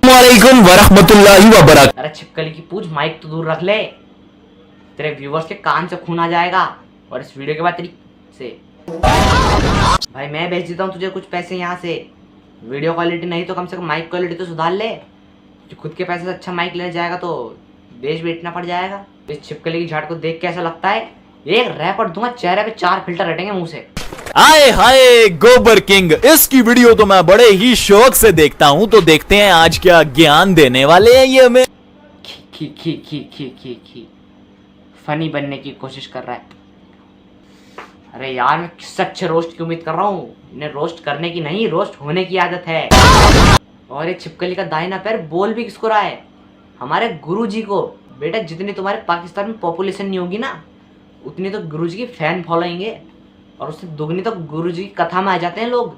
वालेकुम वरहमतुल्लाहि वबरकातुहू। अरे छिपकली की पूछ, माइक तो दूर रख ले, तेरे व्यूवर्स के कान से खून आ जाएगा। और इस वीडियो के बाद तेरी से भाई मैं भेज देता हूँ तुझे कुछ पैसे यहाँ से। वीडियो क्वालिटी नहीं तो कम से कम माइक क्वालिटी तो सुधार ले। जो खुद के पैसे से अच्छा माइक ले जाएगा तो देश बेचना पड़ जाएगा। इस छिपकली की झाड़ को देख के ऐसा लगता है एक रैपर दूंगा, चेहरे पे 4 फिल्टर हटेंगे मुंह से। आए हाय गोबर किंग, इसकी वीडियो तो मैं बड़े ही शौक से देखता हूँ। तो देखते हैं आज क्या ज्ञान देने वाले हैं ये हमें। खी फनी बनने की कोशिश कर रहा है। अरे यार मैं किस अच्छे रोस्ट की उम्मीद कर रहा हूँ। इन्हें रोस्ट करने की नहीं, रोस्ट होने की आदत है। और ये छिपकली का दाहिना पैर बोल भी किसको रहा है? हमारे गुरुजी को। बेटा जितनी तुम्हारे पाकिस्तान में पॉपुलेशन नहीं होगी ना, उतनी तो गुरुजी की फैन फॉलोइंग है। और उससे दुगनी तो गुरुजी की कथा में आ जाते हैं लोग।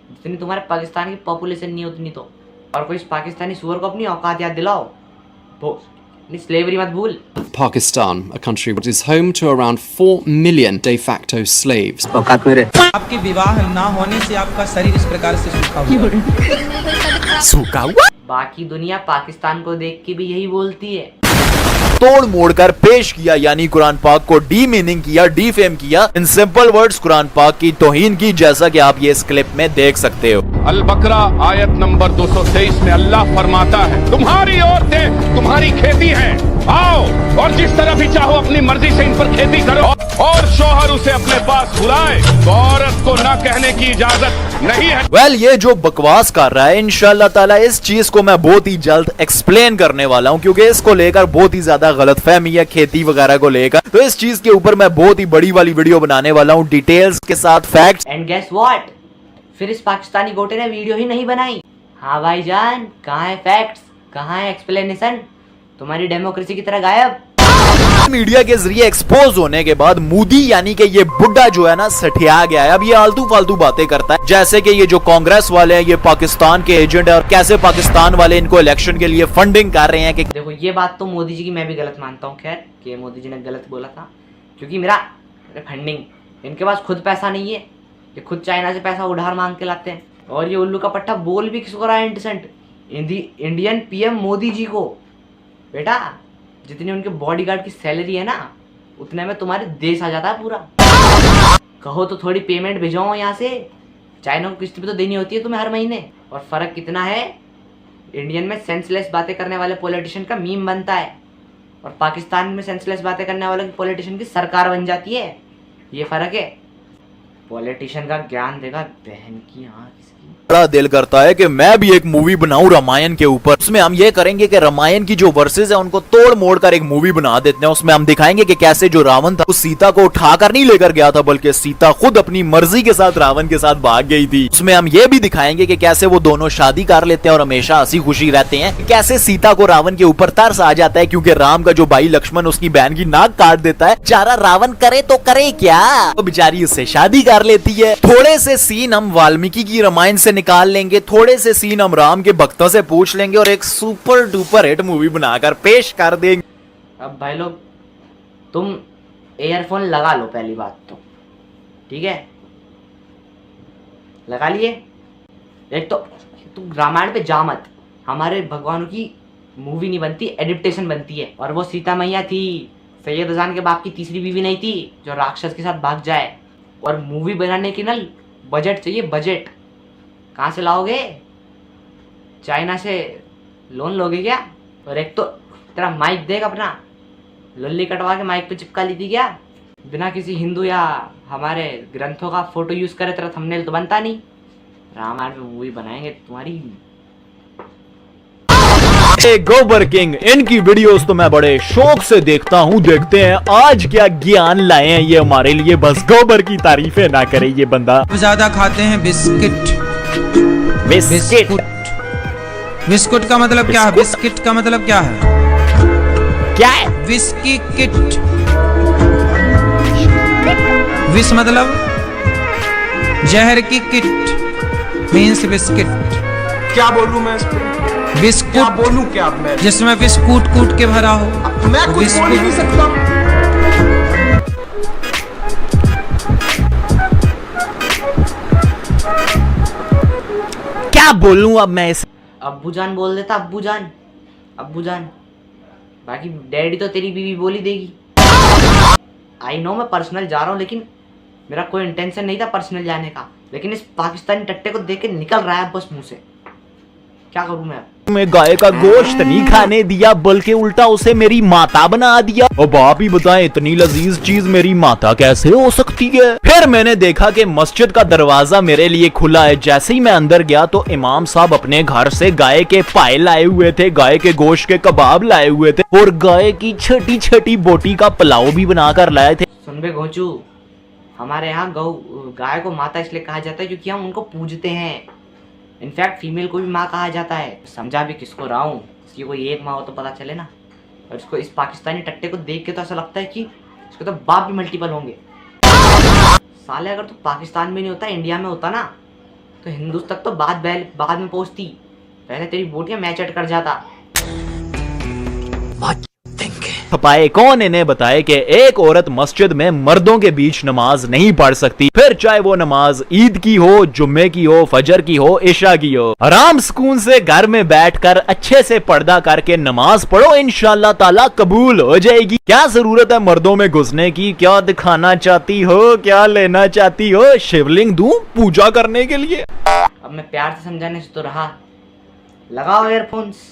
जितनी तुम्हारे पाकिस्तान की पॉपुलेशन नहीं है उतनी तो। और कोई इस पाकिस्तानी सुअर को अपनी औकात याद दिलाओ। स्लेवरी मत भूल। Pakistan, a country which is home to around 4 million de facto slaves. आपके विवाह ना होने से आपका शरीर इस प्रकार से सूखा हुआ सूखा हुआ। बाकी दुनिया पाकिस्तान को देख के भी यही बोलती है। तोड़ मोड़ कर पेश किया, यानी कुरान पाक को डी मीनिंग किया, डी फेम किया। इन सिंपल वर्ड्स कुरान पाक की तौहीन की, जैसा कि आप ये इस क्लिप में देख सकते हो। अल बकरा आयत नंबर 223 में अल्लाह फरमाता है, तुम्हारी औरतें तुम्हारी खेती हैं, आओ और जिस तरह भी चाहो अपनी मर्जी से इन पर खेती करो। और शौहर उसे अपने पास बुलाए तो औरत को ना कहने की इजाजत नहीं है। वेल ये जो बकवास कर रहा है, इंशाअल्लाह ताला इस चीज को मैं बहुत ही जल्द एक्सप्लेन करने वाला हूँ, क्योंकि इसको लेकर बहुत ही ज्यादा गलतफहमी है खेती वगैरह को लेकर। तो इस चीज के ऊपर मैं बहुत ही बड़ी वाली वीडियो बनाने वाला हूँ, डिटेल्स के साथ, फैक्ट्स। एंड गेस व्हाट, फिर इस पाकिस्तानी गोटे ने वीडियो ही नहीं बनाई। हाँ भाईजान, कहाँ है फैक्ट्स, कहाँ है एक्सप्लेनेशन? तुम्हारी डेमोक्रेसी की तरह गायब। मीडिया के जरिए एक्सपोज होने के बाद मोदी यानी कि ये बुड्ढा जो है ना सठिया गया है। अब ये आलतू फालतू बातें करता है, जैसे कि ये जो कांग्रेस वाले हैं ये पाकिस्तान के एजेंट है, और कैसे पाकिस्तान वाले इनको इलेक्शन के लिए फंडिंग कर रहे हैं। कि देखो ये बात तो मोदी जी की मैं भी गलत मानता हूँ, खैर कि मोदी जी ने गलत बोला था, क्योंकि मेरा फंडिंग, इनके पास खुद पैसा नहीं है, ये खुद चाइना से पैसा उधार मांग के लाते हैं। और ये उल्लू का पट्टा बोल भी किसको रहा है indecent? Indian PM Modi ji को। बेटा जितनी उनके बॉडीगार्ड की सैलरी है ना, उतने में तुम्हारे देश आ जाता है पूरा। कहो तो थोड़ी पेमेंट भिजवाओ यहाँ से। चाइना को किस्त भी तो देनी होती है तुम्हें हर महीने। और फर्क कितना है, इंडियन में सेंसलेस बातें करने वाले पॉलिटिशियन का मीम बनता है, और पाकिस्तान में सेंसलेस बातें करने वाले पॉलिटिशियन की सरकार बन जाती है। ये फर्क है। पॉलिटिशियन का ज्ञान देगा बहन की आँख इसकी। बड़ा दिल करता है कि मैं भी एक मूवी बनाऊं रामायण के ऊपर। उसमें हम ये करेंगे कि रामायण की जो वर्सेस है उनको तोड़ मोड़ कर एक मूवी बना देते हैं। उसमें हम दिखाएंगे कि कैसे जो रावण था उस सीता को उठाकर नहीं लेकर गया था, बल्कि सीता खुद अपनी मर्जी के साथ रावण के साथ भाग गई थी। उसमें हम ये भी दिखाएंगे कि कैसे वो दोनों शादी कर लेते हैं और हमेशा हंसी खुशी रहते हैं। कैसे सीता को रावण के ऊपर तरस आ जाता है, क्योंकि राम का जो भाई लक्ष्मण उसकी बहन की नाक काट देता है। बेचारा रावण करे तो करे क्या, वो बेचारी उससे शादी कर लेती है। थोड़े से सीन हम वाल्मीकि की रामायण से निकाल लेंगे, थोड़े से सीन हम राम के भक्तों से पूछ लेंगे, और एक सुपर डुपर हिट मूवी बनाकर पेश कर देंगे। अब भाई लोग तुम एयरफोन लगा लो, पहली बात तो ठीक है, लगा लिए। एक तो तुम रामायण पे जा मत, हमारे भगवानों की मूवी नहीं बनती, एडिप्टेशन बनती है। और वो सीता मैया थी, सैयद अजान के बाप की तीसरी बीवी नहीं थी जो राक्षस के साथ भाग जाए। और मूवी बनाने की ना बजट चाहिए, बजट। कहाँ से लाओगे? चाइना से लोन लोगे क्या? और एक तो तेरा माइक देख अपना, लल्ली कटवा के माइक पे चिपका ली थी क्या? बिना किसी हिंदू या हमारे ग्रंथों का फोटो यूज करे तेरा थंबनेल तो बनता नहीं। रामायण में मूवी बनाएंगे तुम्हारी। गोबर किंग, इनकी वीडियोस तो मैं बड़े शौक से देखता हूँ। देखते हैं आज क्या ज्ञान लाए हैं ये हमारे लिए। बस गोबर की तारीफें ना करे ये बंदा। ज्यादा खाते हैं बिस्किट। बिस्कुट का मतलब क्या है? बिस्किट का मतलब क्या है? क्या है? Whisky kit. विष मतलब जहर की किट, मीन्स बिस्किट। क्या बोलूं मैं इस पे? क्या बिस्कुट बोलूं क्या मैं? जिसमें विष कूट कूट के भरा हो। मैं कुछ बोल ही नहीं सकता। क्या बोलूं अब मैं इस अब्बू जान बोल देता, अब्बू जान, अब्बू जान। बाकी डैडी तो तेरी बीवी बोली देगी। आई नो मैं पर्सनल जा रहा हूँ, लेकिन मेरा कोई इंटेंशन नहीं था पर्सनल जाने का, लेकिन इस पाकिस्तानी टट्टे को देख के निकल रहा है बस मुंह से। क्या करूं मैं? में गाय का गोश्त नहीं खाने दिया, बल्कि उल्टा उसे मेरी माता बना दिया। अब आप ही बताएं, इतनी लजीज चीज मेरी माता कैसे हो सकती है? फिर मैंने देखा कि मस्जिद का दरवाजा मेरे लिए खुला है। जैसे ही मैं अंदर गया तो इमाम साहब अपने घर से गाय के पाए लाए हुए थे, गाय के गोश्त के कबाब लाए हुए थे और गाय की छोटी छोटी बोटी का पुलाव भी बनाकर लाए थे। सुन बे घोंचू, हमारे यहाँ गौ गाय को माता इसलिए कहा जाता है क्योंकि हम उनको पूजते हैं। इनफैक्ट फीमेल को भी माँ कहा जाता है। समझा भी किसको रहा हूँ, इसकी कोई एक माँ हो तो पता चले ना। और इसको, इस पाकिस्तानी टट्टे को देख के तो ऐसा लगता है कि इसके तो बाप भी मल्टीपल होंगे। साले अगर तू पाकिस्तान में नहीं होता, इंडिया में होता ना, तो हिंदुस्तान तक तो बाद में पहुँचती। पहले तेरी बोटियाँ मैचट कर जाता। छपाए कौन इन्हें बताए कि एक औरत मस्जिद में मर्दों के बीच नमाज नहीं पढ़ सकती, फिर चाहे वो नमाज ईद की हो, जुम्मे की हो, फजर की हो, इशा की हो। आराम सुकून से घर में बैठकर अच्छे से पर्दा करके नमाज पढ़ो, इंशाल्लाह ताला कबूल हो जाएगी। क्या जरूरत है मर्दों में घुसने की? क्या दिखाना चाहती हो, क्या लेना चाहती हो? शिवलिंग दूं पूजा करने के लिए? अब मैं प्यार से समझाने से तो रहा। लगाओ एयरफोन्स।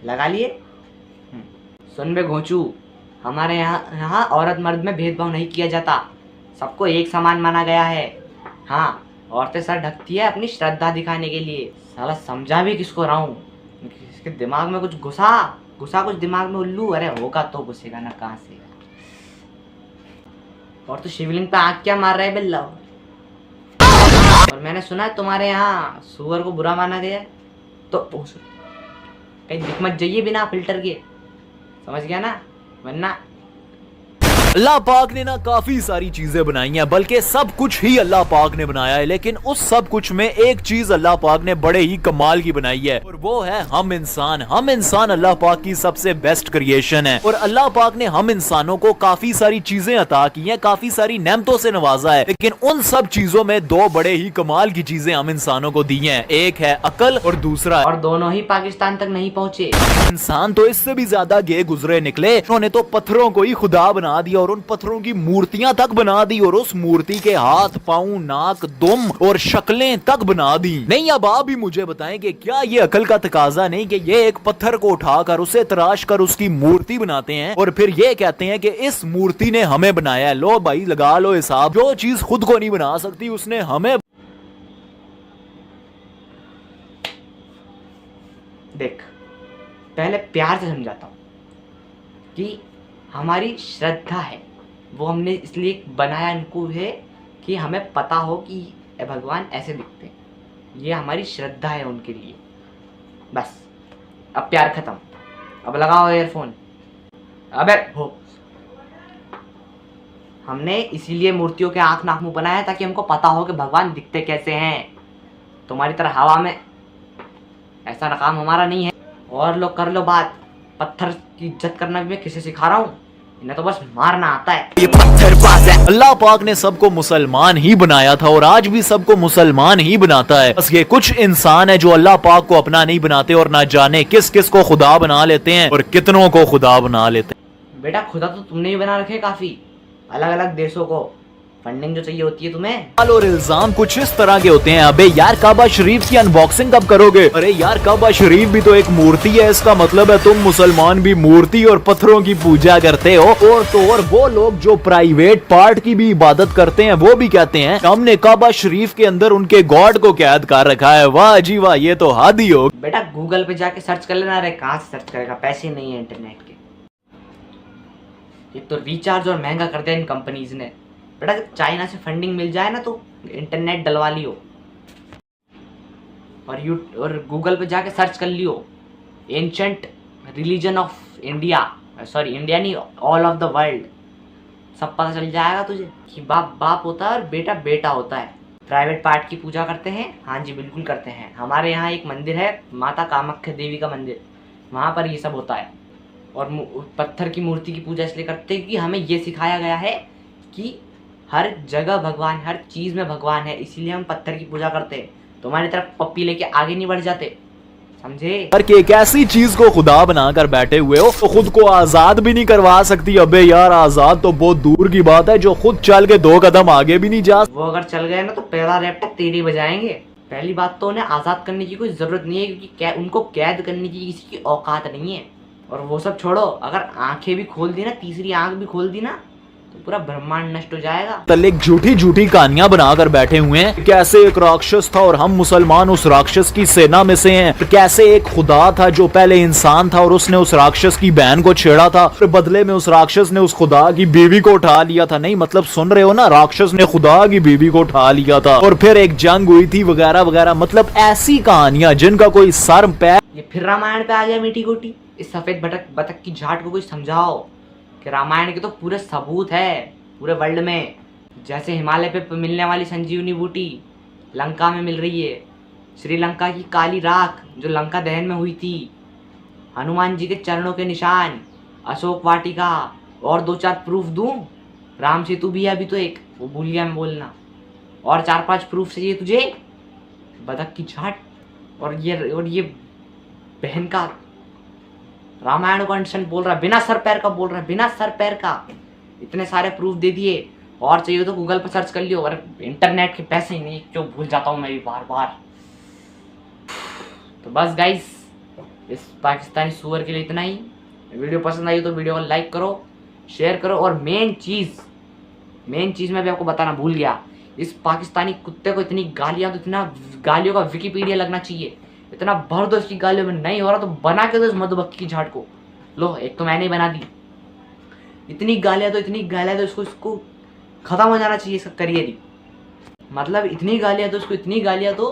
लगा लिए? सुन बे घोंचू, हमारे यहाँ औरत मर्द में भेदभाव नहीं किया जाता, सबको एक समान माना गया है। हाँ, औरतें सर ढकती है अपनी श्रद्धा दिखाने के लिए। साला समझा भी किसको रहा हूँ? इसके दिमाग में कुछ घुसा कुछ दिमाग में उल्लू। अरे होगा तो घुसेगा ना, कहाँ से। और तो शिवलिंग पे आग क्या मार रहा है बिल्ला? और मैंने सुना है तुम्हारे यहाँ सुअर को बुरा माना गया है, तो कहीं दिख मत जाइए बिना फिल्टर के, समझ गया ना? वरना अल्लाह पाक ने ना काफी सारी चीजें बनाई हैं, बल्कि सब कुछ ही अल्लाह पाक ने बनाया है, लेकिन उस सब कुछ में एक चीज अल्लाह पाक ने बड़े ही कमाल की बनाई है, और वो है हम इंसान। हम इंसान अल्लाह पाक की सबसे बेस्ट क्रिएशन है, और अल्लाह पाक ने हम इंसानों को काफी सारी चीजें अता की हैं, काफी सारी नेमतों से नवाजा है, लेकिन उन सब चीजों में दो बड़े ही कमाल की चीजें हम इंसानों को दी हैं। एक है अकल और दूसरा, और दोनों ही पाकिस्तान तक नहीं पहुंचे। इंसान तो इससे भी ज्यादा गे गुजरे निकले। उन्होंने तो पत्थरों को ही खुदा बना दिया और उन पत्थरों की मूर्तियां तक बना दी, और उस मूर्ति के हाथ, पांव, नाक, दुम और शक्लें तक बना दी। नहीं, अब आप भी मुझे बताएं कि क्या ये अकल का तकाजा नहीं कि ये एक पत्थर को उठाकर उसे तराश कर उसकी मूर्ति बनाते हैं और फिर ये कहते हैं कि इस मूर्ति ने हमें बनाया है। लो भाई, लगा लो हिसाब। जो चीज खुद को नहीं बना सकती उसने हमें। देख, पहले प्यार से समझाता हूँ कि हमारी श्रद्धा है, वो हमने इसलिए बनाया इनको है कि हमें पता हो कि भगवान ऐसे दिखते हैं। ये हमारी श्रद्धा है उनके लिए। बस, अब प्यार खत्म। अब लगाओ एयरफोन। अबे हो, हमने इसीलिए मूर्तियों के आंख नाक मुंह बनाया ताकि हमको पता हो कि भगवान दिखते कैसे हैं। तुम्हारी तरह हवा में ऐसा काम हमारा नहीं है। और लोग कर लो बात, पत्थर की इज्जत करना भी मैं किसे सिखा रहा हूँ? इन्हें तो बस मारना आता है। ये पत्थरबाज है। अल्लाह पाक ने सबको मुसलमान ही बनाया था और आज भी सबको मुसलमान ही बनाता है। बस ये कुछ इंसान है जो अल्लाह पाक को अपना नहीं बनाते और ना जाने किस किस को खुदा बना लेते हैं और कितनों को खुदा बना लेते हैं। बेटा, खुदा तो तुमने ही बना रखे काफी, अलग अलग देशों को। फंडिंग जो चाहिए होती है तुम्हें। और इल्जाम कुछ इस तरह के होते हैं, अबे यार काबा शरीफ की अनबॉक्सिंग कब करोगे? अरे यार, काबा शरीफ भी तो एक मूर्ति है, इसका मतलब है तुम मुसलमान भी मूर्ति और पत्थरों की पूजा करते हो। और तो और वो लोग जो प्राइवेट पार्ट की भी इबादत करते हैं वो भी कहते हैं हमने काबा शरीफ के अंदर उनके गॉड को कैद कर रखा है। वाह जी वाह, ये तो हद ही हो। बेटा, गूगल पे जाके सर्च कर लेना। अरे कहाँ से सर्च करेगा, पैसे नहीं है इंटरनेट के। एक तो रिचार्ज और महंगा कर दिया इन कंपनीज ने। बेटा, चाइना से फंडिंग मिल जाए ना तो इंटरनेट डलवा लियो और गूगल पे जाके सर्च कर लियो ancient religion of India, sorry India नहीं, ऑल ऑफ द वर्ल्ड, सब पता चल जाएगा तुझे कि बाप बाप होता है और बेटा बेटा होता है। प्राइवेट पार्ट की पूजा करते हैं? हाँ जी बिल्कुल करते हैं। हमारे यहाँ एक मंदिर है, माता कामाख्या देवी का मंदिर, वहाँ पर ये सब होता है। और पत्थर की मूर्ति की पूजा इसलिए करते हैं कि हमें ये सिखाया गया है कि हर जगह भगवान, हर चीज़ में भगवान है, इसीलिए हम पत्थर की पूजा करते हैं। तुम्हारी तरफ पप्पी लेके आगे नहीं बढ़ जाते, समझे? करके एक ऐसी चीज को खुदा बनाकर बैठे हुए हो तो खुद को आजाद भी नहीं करवा सकती। अबे यार, आजाद तो बहुत दूर की बात है, जो खुद चल के 2 कदम आगे भी नहीं जा। वो अगर चल गए ना तो पहला रैप्टर तेरी बजाएंगे। पहली बात तो उन्हें आज़ाद करने की कोई ज़रूरत नहीं है, क्योंकि उनको कैद करने की किसी की औकात नहीं है। और वो सब छोड़ो, अगर आंखें भी खोल दी ना, तीसरी आंख भी खोल दी ना, तो पूरा ब्रह्मांड नष्ट हो जाएगा। तले झूठी झूठी कहानियां बनाकर बैठे हुए हैं। कैसे एक राक्षस था और हम मुसलमान उस राक्षस की सेना में से हैं। कैसे एक खुदा था जो पहले इंसान था और उसने उस राक्षस की बहन को छेड़ा था, फिर बदले में उस राक्षस ने उस खुदा की बीवी को उठा लिया था। नहीं मतलब सुन रहे हो ना, राक्षस ने खुदा की बीवी को उठा लिया था और फिर एक जंग हुई थी वगैरह वगैरह। मतलब ऐसी कहानियां जिनका कोई सर पैर। ये फिर रामायण पे आ गया मीठी गोटी। इस सफेद बतख की झाट को कोई समझाओ कि रामायण के तो पूरे सबूत है पूरे वर्ल्ड में। जैसे हिमालय पे मिलने वाली संजीवनी बूटी लंका में मिल रही है, श्रीलंका की काली राख जो लंका दहन में हुई थी, हनुमान जी के चरणों के निशान, अशोक वाटिका, और 2-4 प्रूफ दूं? राम सेतु भी है अभी तो एक, वो भूल गया मैं बोलना। और 4-5 प्रूफ चाहिए तुझे? बतख की झाट और ये बहन का रामायण को अंशन बोल रहा है, बिना सर पैर का बोल रहा है, बिना सर पैर का। इतने सारे प्रूफ दे दिए, और चाहिए तो गूगल पर सर्च कर लियो। अगर इंटरनेट के पैसे ही नहीं, क्यों भूल जाता हूँ मैं भी बार बार। तो बस गाइस, इस पाकिस्तानी सुअर के लिए इतना ही। वीडियो पसंद आई तो वीडियो को लाइक करो, शेयर करो, और मेन चीज़ मैं भी आपको बताना भूल गया, इस पाकिस्तानी कुत्ते को इतनी गालियाँ, तो इतना गालियों का विकिपीडिया लगना चाहिए, इतना भर दो इसकी गालियों में। नहीं हो रहा तो बना के दो इस मधुमक्खी की झाड़ को। लो, एक तो मैंने ही बना दी। इतनी गालियाँ तो इसको ख़त्म हो जाना चाहिए इसका करियर ही। मतलब इतनी गालियाँ तो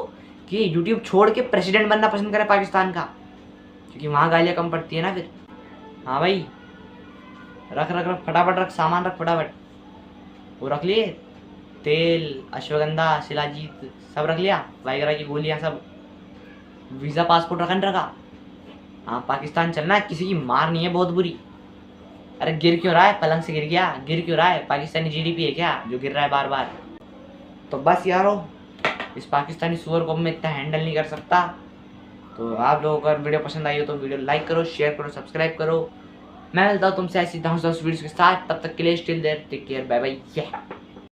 कि यूट्यूब छोड़ के प्रेसिडेंट बनना पसंद करे पाकिस्तान का, क्योंकि वहाँ गालियाँ कम पड़ती है ना फिर। हाँ भाई, रख फटाफट रख, सामान रख फटाफट। वो रख लिए, तेल, अश्वगंधा, शिलाजीत सब रख लिया, वाइगरा की गोलियाँ सब, वीज़ा पासपोर्ट रखा। हाँ, पाकिस्तान चलना है, किसी की मार नहीं है बहुत बुरी। अरे गिर क्यों रहा है? पलंग से गिर गया? गिर क्यों रहा है? पाकिस्तानी जीडीपी है क्या जो गिर रहा है बार बार? तो बस यारो, इस पाकिस्तानी सुअर को मैं इतना हैंडल नहीं कर सकता। तो आप लोगों को अगर वीडियो पसंद आई हो तो वीडियो लाइक करो, शेयर करो, सब्सक्राइब करो। मैं मिलता हूँ तुमसे ऐसी 10 वीडियोस के साथ। तब तक के लिए still there, take care, bye bye.